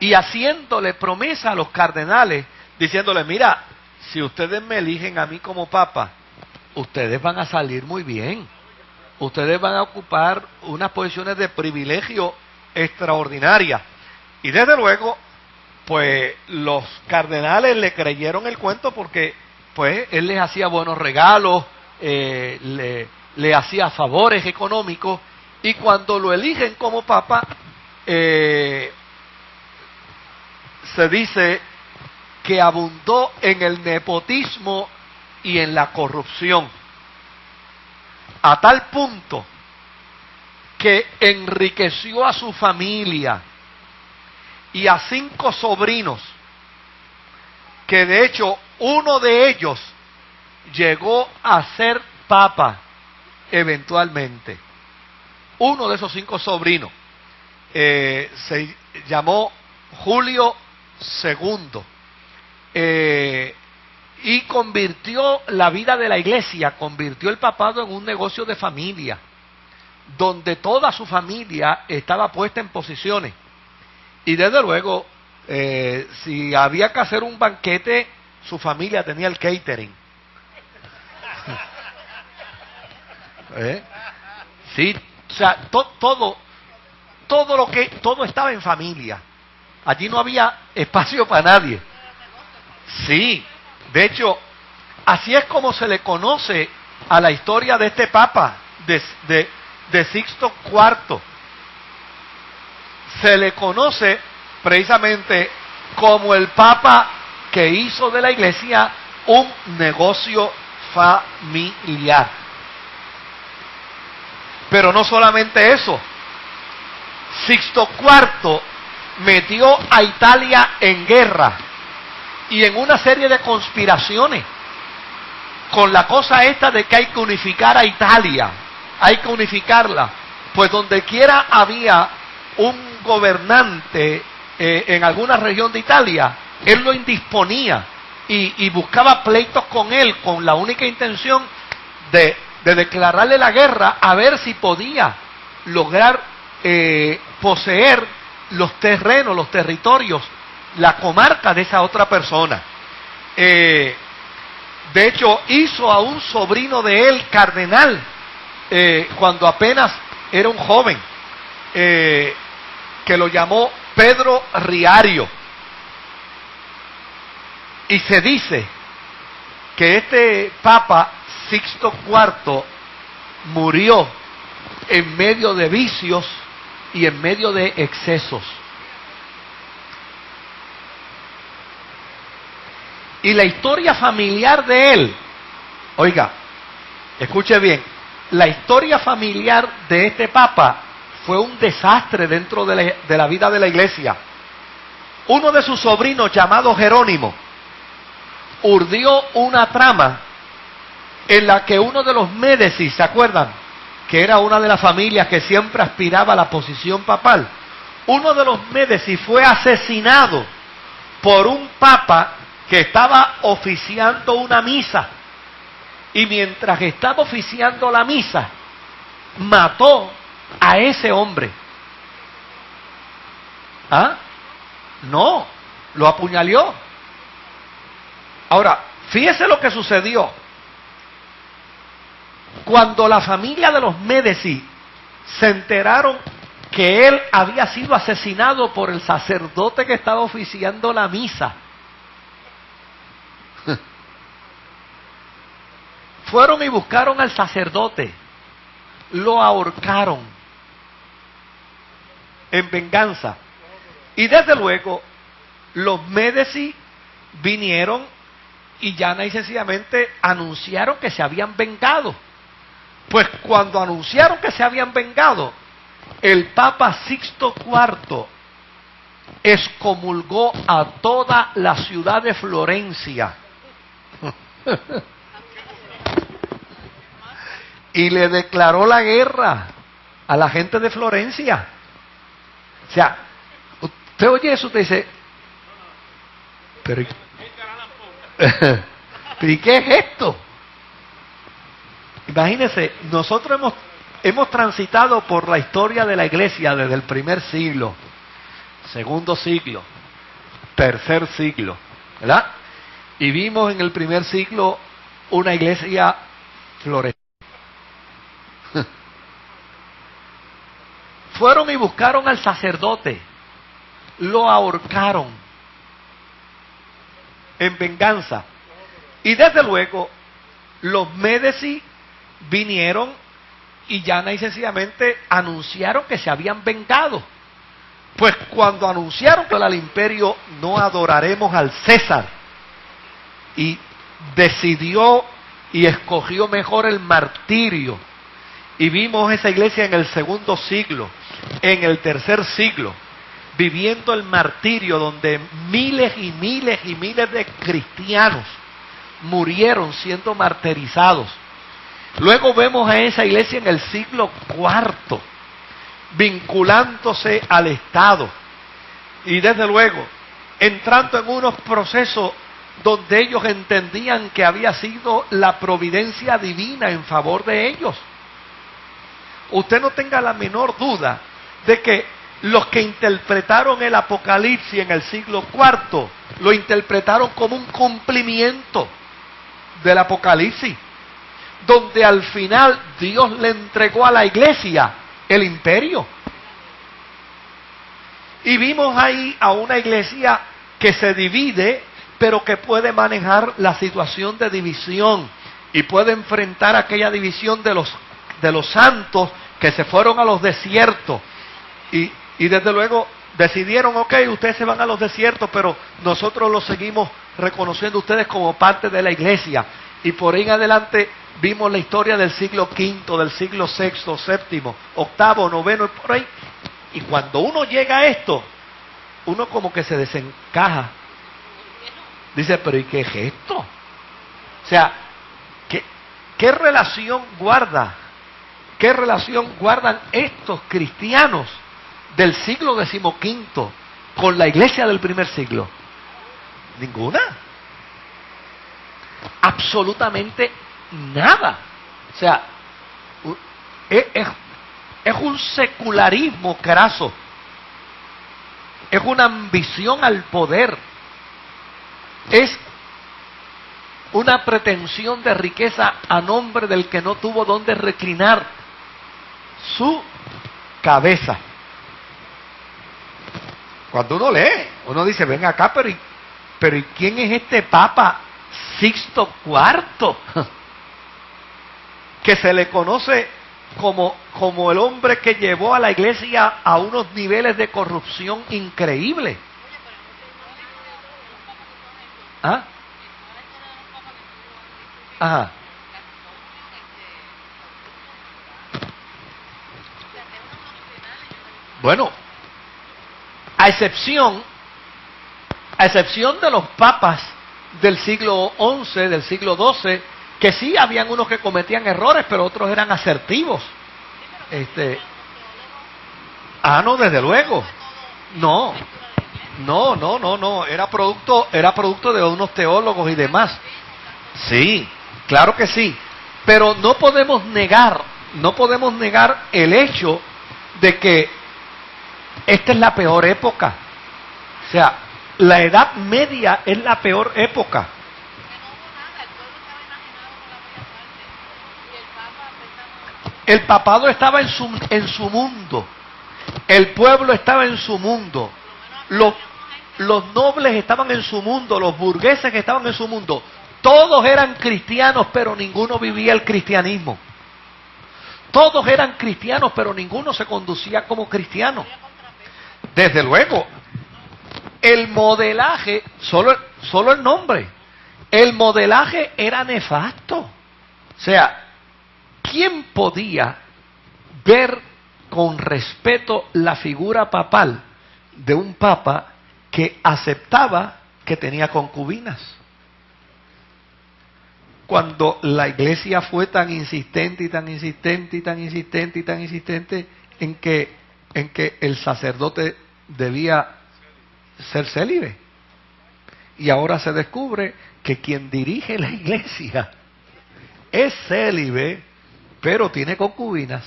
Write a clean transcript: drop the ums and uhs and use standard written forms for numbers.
y haciéndole promesa a los cardenales, diciéndole, mira, si ustedes me eligen a mí como papa, ustedes van a salir muy bien. Ustedes van a ocupar unas posiciones de privilegio extraordinarias. Y desde luego, pues los cardenales le creyeron el cuento porque pues él les hacía buenos regalos, le hacía favores económicos, y cuando lo eligen como papa, se dice que abundó en el nepotismo y en la corrupción, a tal punto que enriqueció a su familia y a 5 sobrinos, que de hecho uno de ellos llegó a ser papa eventualmente. Uno de esos 5 sobrinos se llamó Julio II, y convirtió la vida de la iglesia, convirtió el papado en un negocio de familia, donde toda su familia estaba puesta en posiciones. Y desde luego, si había que hacer un banquete, su familia tenía el catering. Sí, o sea, todo estaba en familia. Allí no había espacio para nadie. Sí, de hecho, así es como se le conoce a la historia de este papa, de Sixto IV. Se le conoce precisamente como el papa que hizo de la iglesia un negocio familiar. Pero no solamente eso, Sixto IV metió a Italia en guerra y en una serie de conspiraciones, con la cosa esta de que hay que unificar a Italia, hay que unificarla. Pues donde quiera había un gobernante en alguna región de Italia, él lo indisponía y buscaba pleitos con él, con la única intención de declararle la guerra, a ver si podía lograr poseer los terrenos, los territorios, la comarca de esa otra persona. De hecho, hizo a un sobrino de él cardenal cuando apenas era un joven, que lo llamó Pedro Riario. Y se dice que este papa Sixto IV murió en medio de vicios y en medio de excesos. Y la historia familiar de él, oiga, escuche bien, la historia familiar de este papa fue un desastre dentro de la vida de la iglesia. Uno de sus sobrinos, llamado Jerónimo, urdió una trama en la que uno de los Médici, ¿se acuerdan? Que era una de las familias que siempre aspiraba a la posición papal. Uno de los Médici fue asesinado por un papa que estaba oficiando una misa. Y mientras estaba oficiando la misa, mató a ese hombre. ¿Ah? No, lo apuñaló. Ahora, fíjese lo que sucedió. Cuando la familia de los Médici se enteraron que él había sido asesinado por el sacerdote que estaba oficiando la misa, fueron y buscaron al sacerdote, lo ahorcaron en venganza. Y desde luego, los Médici vinieron y llana y sencillamente anunciaron que se habían vengado. Pues cuando anunciaron que se habían vengado, el Papa Sixto IV excomulgó a toda la ciudad de Florencia y le declaró la guerra a la gente de Florencia. O sea, usted oye eso, usted dice, pero ¿y qué es esto? Imagínense, nosotros hemos transitado por la historia de la iglesia desde el primer siglo, segundo siglo, tercer siglo, ¿verdad? Y vimos en el primer siglo una iglesia floreciente. Fueron y buscaron al sacerdote, lo ahorcaron en venganza. Y desde luego, los Médici vinieron y llana y sencillamente anunciaron que se habían vengado. Pues cuando anunciaron que al imperio no adoraremos al César, y decidió y escogió mejor el martirio, y vimos esa iglesia en el segundo siglo, en el tercer siglo, viviendo el martirio donde miles y miles y miles de cristianos murieron siendo martirizados. Luego vemos a esa iglesia en el siglo IV, vinculándose al Estado y desde luego entrando en unos procesos donde ellos entendían que había sido la providencia divina en favor de ellos. Usted no tenga la menor duda de que los que interpretaron el Apocalipsis en el siglo IV lo interpretaron como un cumplimiento del Apocalipsis, donde al final Dios le entregó a la iglesia el imperio. Y vimos ahí a una iglesia que se divide, pero que puede manejar la situación de división y puede enfrentar aquella división de los santos que se fueron a los desiertos y desde luego decidieron, ok, ustedes se van a los desiertos, pero nosotros los seguimos reconociendo ustedes como parte de la iglesia. Y por ahí en adelante vimos la historia del siglo V, del siglo VI, VII, VIII, IX, por ahí. Y cuando uno llega a esto, uno como que se desencaja. Dice, pero ¿y qué es esto? O sea, ¿qué relación guarda? ¿Qué relación guardan estos cristianos del siglo XV con la iglesia del primer siglo? Ninguna. Absolutamente nada. O sea, es un secularismo craso. Es una ambición al poder. Es una pretensión de riqueza a nombre del que no tuvo dónde reclinar su cabeza. Cuando uno lee, uno dice, ven acá, pero ¿y quién es este Papa Sixto IV? Que se le conoce como el hombre que llevó a la iglesia a unos niveles de corrupción increíbles. ¿Ah? Ajá. Bueno, a excepción de los papas del siglo XI, del siglo XII, que sí habían unos que cometían errores, pero otros eran asertivos. No, desde luego. No, era producto de unos teólogos y demás. Sí, claro que sí. Pero no podemos negar el hecho de que esta es la peor época. O sea, la Edad Media es la peor época. El papado estaba en su mundo. El pueblo estaba en su mundo. Los nobles estaban en su mundo. Los burgueses estaban en su mundo. Todos eran cristianos, pero ninguno vivía el cristianismo. Todos eran cristianos, pero ninguno se conducía como cristiano. Desde luego, el modelaje, solo el nombre, el modelaje era nefasto. O sea, ¿quién podía ver con respeto la figura papal de un papa que aceptaba que tenía concubinas? Cuando la iglesia fue tan insistente y tan insistente y tan insistente y tan insistente en que el sacerdote debía ser célibe. Y ahora se descubre que quien dirige la iglesia es célibe, pero tiene concubinas.